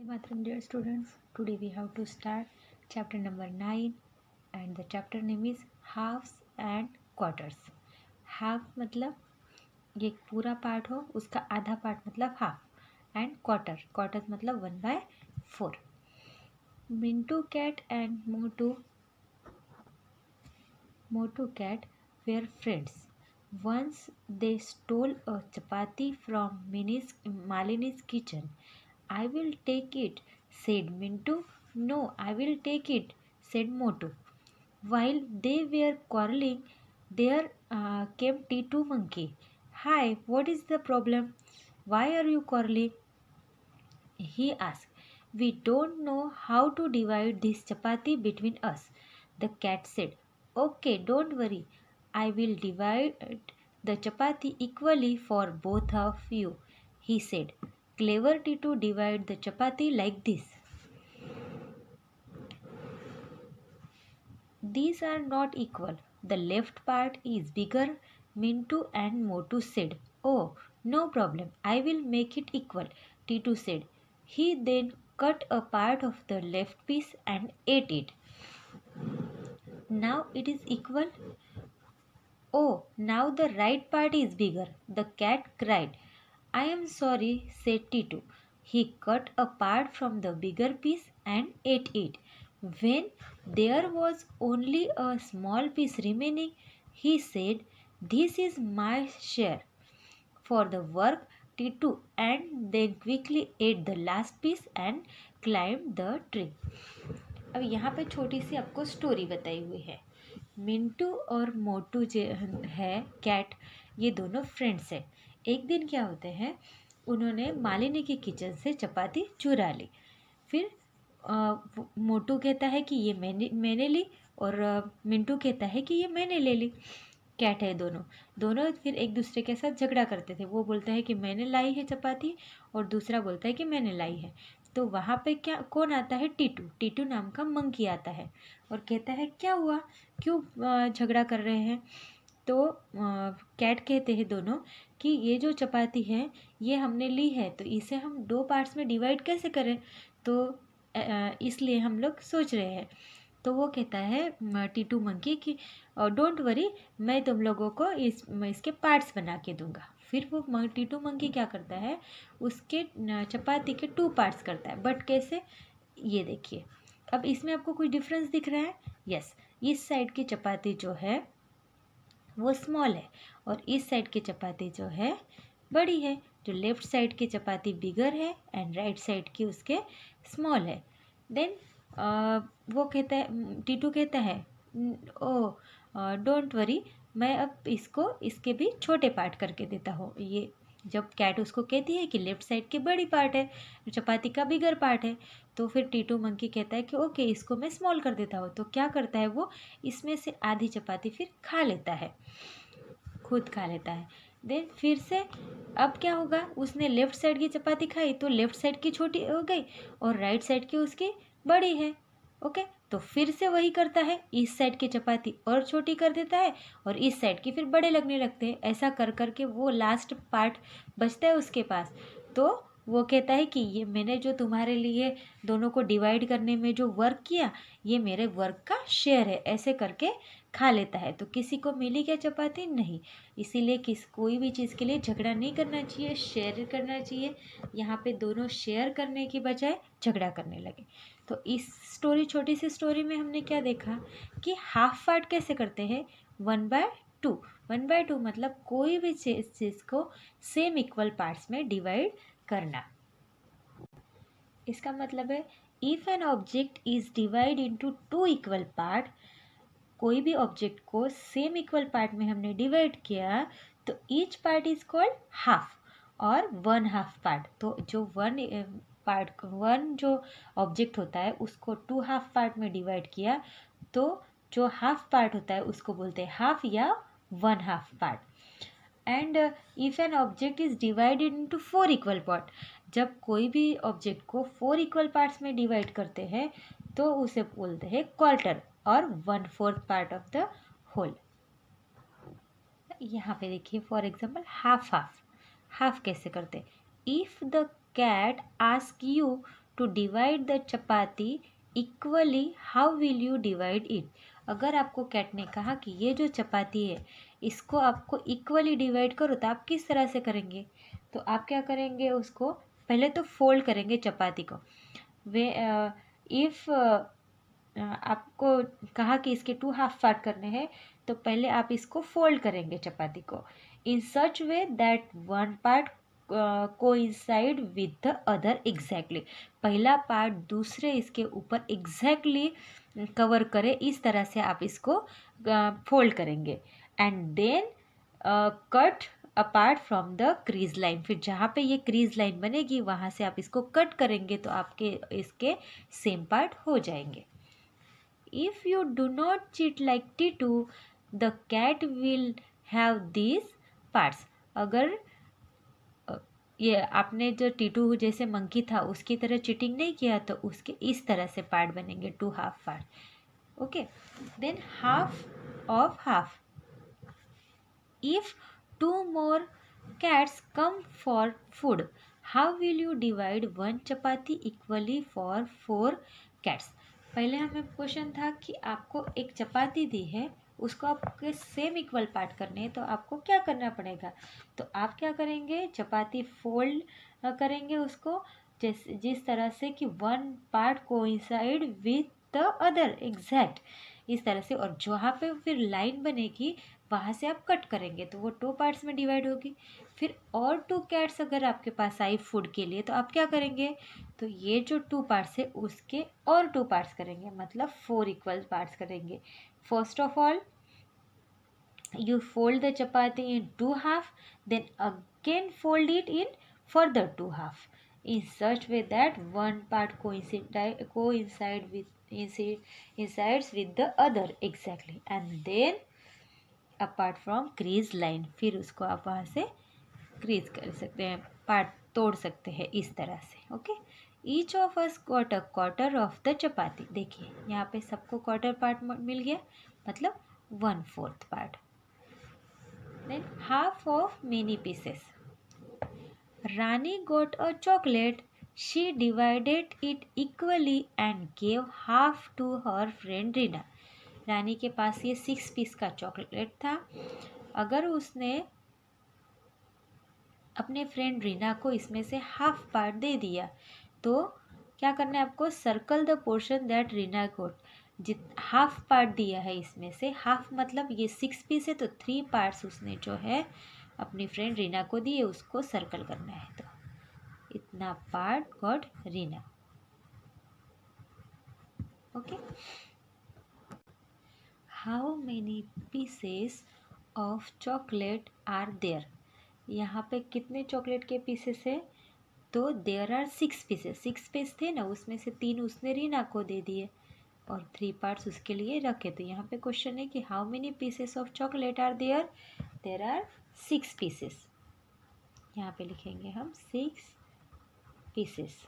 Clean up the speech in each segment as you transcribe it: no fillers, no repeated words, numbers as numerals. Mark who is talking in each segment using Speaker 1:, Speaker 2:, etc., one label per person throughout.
Speaker 1: Matram, dear students, today we have to start chapter number 9 and the chapter name is halves and quarters. Half मतलब ये एक पूरा part हो, उसका आधा पार्ट मतलब हाफ, एंड क्वार्टर्स मतलब 1/4. Mintu cat and Motu cat were friends. Once they stole a chapati from Malini's kitchen. I will take it, said Mintu. No, I will take it, said Motu. While they were quarreling, there came Titu Monkey. Hi, what is the problem? Why are you quarreling? He asked. We don't know how to divide this chapati between us. The cat said, Okay, don't worry. I will divide the chapati equally for both of you, he said. Clever Titu divide the chapati like this. These are not equal. The left part is bigger, Mintu and Motu said. Oh, no problem. I will make it equal, Titu said. He then cut a part of the left piece and ate it. Now it is equal. Oh, now the right part is bigger. The cat cried. I am sorry, said Titu. He cut a part from the bigger piece and ate it. When there was only a small piece remaining, he said, This is my share for the work, Titu, and then quickly ate the last piece and climbed the tree. अब यहाँ पे छोटी सी आपको story बताई हुई है. मिंटू और मोटू जो है कैट, ये दोनों फ्रेंड्स हैं. एक दिन क्या होते हैं, उन्होंने मालिनी की किचन से चपाती चुरा ली. फिर मोटू कहता है कि ये मैंने ली और मिंटू कहता है कि ये मैंने ले ली. कैट है दोनों फिर एक दूसरे के साथ झगड़ा करते थे. वो बोलता है कि मैंने लाई है चपाती और दूसरा बोलता है कि मैंने लाई है. तो वहाँ पे क्या कौन आता है, टीटू नाम का मंकी आता है और कहता है क्या हुआ, क्यों झगड़ा कर रहे हैं. तो कैट कहते हैं दोनों कि ये जो चपाती है ये हमने ली है, तो इसे हम 2 पार्ट्स में डिवाइड कैसे करें, तो इसलिए हम लोग सोच रहे हैं. तो वो कहता है टीटू मंकी कि डोंट वरी, मैं तुम लोगों को इसके पार्ट्स बना के दूंगा. फिर वो टीटू मंकी क्या करता है, उसके चपाती के 2 पार्ट्स करता है. बट कैसे, ये देखिए. अब इसमें आपको कुछ डिफरेंस दिख रहा है. यस, इस साइड की चपाती जो है वो स्मॉल है और इस साइड की चपाती जो है बड़ी है. जो लेफ्ट साइड की चपाती बिगर है एंड राइट साइड की उसके स्मॉल है. देन वो कहता है, टीटू कहता है ओ डोंट वरी, मैं अब इसको इसके भी छोटे पार्ट करके देता हूँ. ये जब कैट उसको कहती है कि लेफ्ट साइड की बड़ी पार्ट है, चपाती का बिगर पार्ट है, तो फिर टीटू मंकी कहता है कि ओके इसको मैं स्मॉल कर देता हूँ. तो क्या करता है वो, इसमें से आधी चपाती फिर खा लेता है, खुद खा लेता है. देन फिर से अब क्या होगा, उसने लेफ्ट साइड की चपाती खाई तो लेफ्ट साइड की छोटी हो गई और राइट साइड की उसकी बड़ी है. ओके, तो फिर से वही करता है, इस साइड की चपाती और छोटी कर देता है और इस साइड की फिर बड़े लगने लगते हैं. ऐसा कर करके वो लास्ट पार्ट बचता है उसके पास. तो वो कहता है कि ये मैंने जो तुम्हारे लिए दोनों को डिवाइड करने में जो वर्क किया, ये मेरे वर्क का शेयर है. ऐसे करके खा लेता है. तो किसी को मिली क्या चपाती, नहीं. इसीलिए कोई भी चीज़ के लिए झगड़ा नहीं करना चाहिए, शेयर करना चाहिए. यहाँ पे दोनों शेयर करने की बजाय झगड़ा करने लगे. तो इस छोटी सी स्टोरी में हमने क्या देखा कि हाफ पार्ट कैसे करते हैं, 1/2. 1/2 मतलब कोई भी चीज़ को सेम इक्वल पार्ट्स में डिवाइड करना. इसका मतलब है if an object is divide into 2 equal part, कोई भी ऑब्जेक्ट को सेम इक्वल पार्ट में हमने डिवाइड किया तो each part is called half और 1/2 पार्ट. तो जो वन जो ऑब्जेक्ट होता है उसको 2 हाफ पार्ट में डिवाइड किया तो जो हाफ पार्ट होता है उसको बोलते हैं हाफ या 1/2 part. And if an object is divided into 4 equal part, जब कोई भी ऑब्जेक्ट को 4 इक्वल पार्ट्स में डिवाइड करते हैं तो उसे बोलते हैं क्वार्टर और 1/4 पार्ट ऑफ द होल. यहाँ पे देखिए फॉर एग्जाम्पल हाफ कैसे करते. If the cat ask you to divide the chapati equally how will you divide it. अगर आपको कैट ने कहा कि ये जो चपाती है इसको आपको इक्वली डिवाइड करो तो आप किस तरह से करेंगे? तो आप क्या करेंगे, उसको पहले तो फोल्ड करेंगे चपाती को। वे इफ़ आपको कहा कि इसके 2 हाफ पार्ट करने हैं तो पहले आप इसको फोल्ड करेंगे चपाती को in such way that one part coincide with the other exactly. पहला पार्ट दूसरे इसके ऊपर एग्जैक्टली कवर करे, इस तरह से आप इसको फोल्ड करेंगे। And then cut apart from the crease line. फिर जहाँ पे ये क्रीज लाइन बनेगी वहाँ से आप इसको कट करेंगे तो आपके इसके सेम पार्ट हो जाएंगे। If you do not cheat like Titu, the cat will have these parts। अगर ये आपने जो टीटू जैसे मंकी था उसकी तरह चीटिंग नहीं किया तो उसके इस तरह से पार्ट बनेंगे, 2 half part. Okay, than half of half. If 2 more cats come for food, how will you divide 1 chapati equally for 4 cats? पहले हमें क्वेश्चन था कि आपको एक चपाती दी है, उसको आपके सेम इक्वल पार्ट करने हैं तो आपको क्या करना पड़ेगा? तो आप क्या करेंगे, चपाती फोल्ड करेंगे उसको जिस तरह से कि 1 part coincide with the other exact, इस तरह से। और जहाँ पे फिर लाइन बनेगी वहाँ से आप कट करेंगे तो वो 2 पार्ट्स में डिवाइड होगी। फिर और 2 कैट्स अगर आपके पास आई फूड के लिए तो आप क्या करेंगे, तो ये जो 2 पार्ट्स है उसके और 2 पार्ट्स करेंगे, मतलब 4 इक्वल पार्ट्स करेंगे। First of all you fold the chapati in 2 half, then again fold it in further 2 half in such way that one part coincides with the other exactly, and then apart from crease line, फिर उसको आप वहाँ से crease कर सकते हैं, part तोड़ सकते हैं इस तरह से। Okay, each of us got a quarter of the chapati. देखिए यहाँ पे सबको क्वार्टर पार्ट मिल गया, मतलब 1/4 part. Then half of many pieces. Rani got a chocolate. She divided it equally and gave half to her friend Rina. रानी के पास ये 6 piece का chocolate था। अगर उसने अपने फ्रेंड रीना को इसमें से हाफ पार्ट दे दिया तो क्या करना है आपको, circle the portion that Reena got. Half part दिया है इसमें से, हाफ मतलब ये 6 पीस है तो 3 पार्ट्स उसने जो है अपनी फ्रेंड रीना को दिए, उसको सर्कल करना है। तो इतना part got Reena. Okay, how many pieces of chocolate are there. यहाँ पे कितने चॉकलेट के पीसेस है, तो देयर आर 6 पीसेस। 6 पीस थे ना, उसमें से 3 उसने रीना को दे दिए और 3 पार्ट्स उसके लिए रखे। तो यहाँ पे क्वेश्चन है कि how many pieces of chocolate are there, there are 6 pieces. यहाँ पे लिखेंगे हम 6 pieces.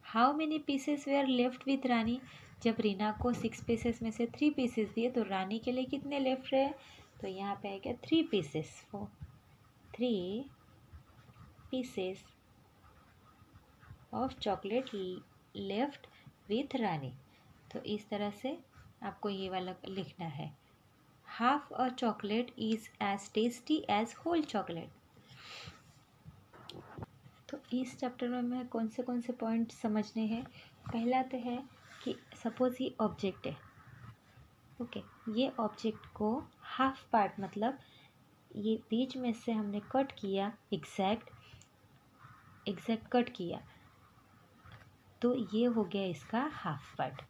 Speaker 1: How many pieces were left with Rani. जब रीना को 6 पीसेस में से 3 पीसेस दिए तो रानी के लिए कितने लेफ्ट रहे, तो यहाँ पे आएगा 3 pieces. 3 pieces of chocolate left with Rani. तो इस तरह से आपको ये वाला लिखना है। Half a chocolate is as tasty as whole chocolate. तो इस चैप्टर में हमें कौन से पॉइंट समझने हैं। पहला तो है कि सपोज ये ऑब्जेक्ट है, ओके, ये ऑब्जेक्ट को हाफ पार्ट मतलब ये बीच में से हमने कट किया, एग्जैक्ट कट किया, तो ये हो गया इसका half part.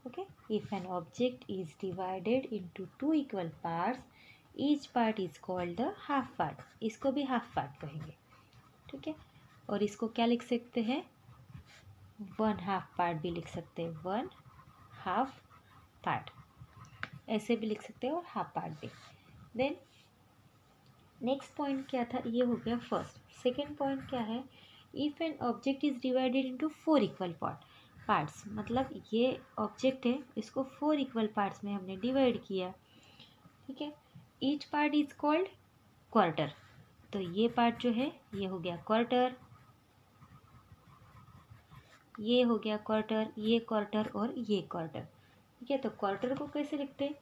Speaker 1: Okay, if an object is divided into 2 equal parts, each part is called the half part. इसको भी हाफ पार्ट कहेंगे, ठीक है। और इसको क्या लिख सकते हैं, 1 हाफ पार्ट भी लिख सकते हैं, 1 हाफ पार्ट ऐसे भी लिख सकते हैं, और हाफ पार्ट भी। देन नेक्स्ट पॉइंट क्या था, ये हो गया फर्स्ट। सेकेंड पॉइंट क्या है, if an object is divided into 4 equal parts, मतलब ये ऑब्जेक्ट है, इसको 4 इक्वल पार्ट्स में हमने डिवाइड किया, ठीक है। Each part is called quarter. तो ये पार्ट जो है ये हो गया क्वार्टर, ये हो गया क्वार्टर, ये क्वार्टर और ये क्वार्टर। ठीक है, तो क्वार्टर को कैसे लिखते हैं?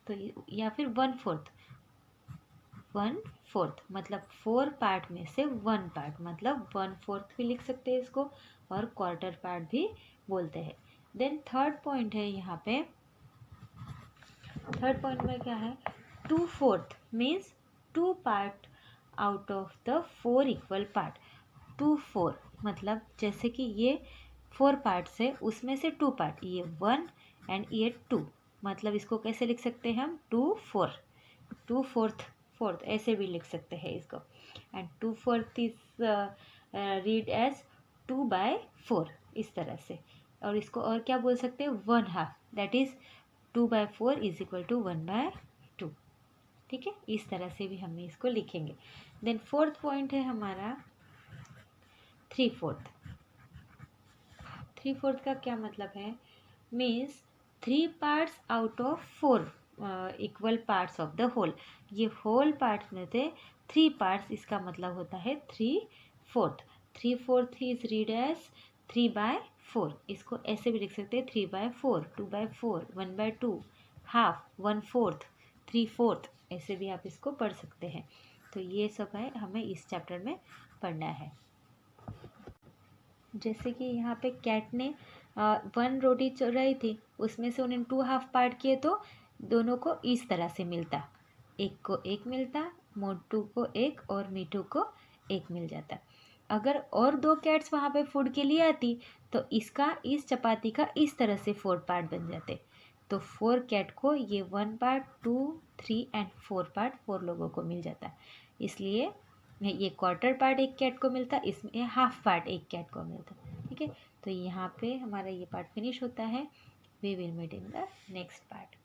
Speaker 1: तो या फिर 1/4, 1/4 मतलब 4 पार्ट में से 1 पार्ट, मतलब 1/4 भी लिख सकते हैं इसको, और क्वार्टर पार्ट भी बोलते हैं। देन थर्ड पॉइंट है यहाँ पे, थर्ड पॉइंट में क्या है, 2/4 means 2 part out of the 4 equal part. 2/4 मतलब जैसे कि ये 4 पार्ट्स है, उसमें से 2 पार्ट, ये 1 एंड ये 2, मतलब इसको कैसे लिख सकते हैं हम, 2/4, 2/4 ऐसे भी लिख सकते हैं इसको। एंड 2/4 इज रीड एज 2/4 इस तरह से। और इसको और क्या बोल सकते हैं, 1/2, that is 2/4 is equal to 1/2। ठीक है, इस तरह से भी हम इसको लिखेंगे। देन फोर्थ पॉइंट है हमारा 3/4। 3/4 का क्या मतलब है, means 3 parts out of 4 equal parts of the whole. ये होल पार्ट्स में से 3 पार्ट्स, इसका मतलब होता है 3/4। 3/4 इज रीड एज 3/4। इसको ऐसे भी लिख सकते हैं, 3/4, 2/4, 1/2, हाफ, 1/4, 3/4, ऐसे भी आप इसको पढ़ सकते हैं। तो ये सब है हमें इस चैप्टर में पढ़ना है। जैसे कि यहाँ पे कैट ने 1 रोटी चुराई थी, उसमें से उन्हें 2 हाफ पार्ट किए, तो दोनों को इस तरह से मिलता, एक को एक मिलता, मोटू को एक और मीठू को एक मिल जाता। अगर और 2 कैट्स वहाँ पे फूड के लिए आती, तो इसका, इस चपाती का इस तरह से 4 पार्ट बन जाते। तो 4 कैट को ये 1 पार्ट, 2, 3 एंड 4 पार्ट 4 लोगों को मिल जाता। इसलिए ये क्वार्टर पार्ट एक कैट को मिलता, इसमें हाफ पार्ट एक कैट को मिलता। ठीक है, तो यहाँ पे हमारा ये पार्ट फिनिश होता है। We will meet in the next part.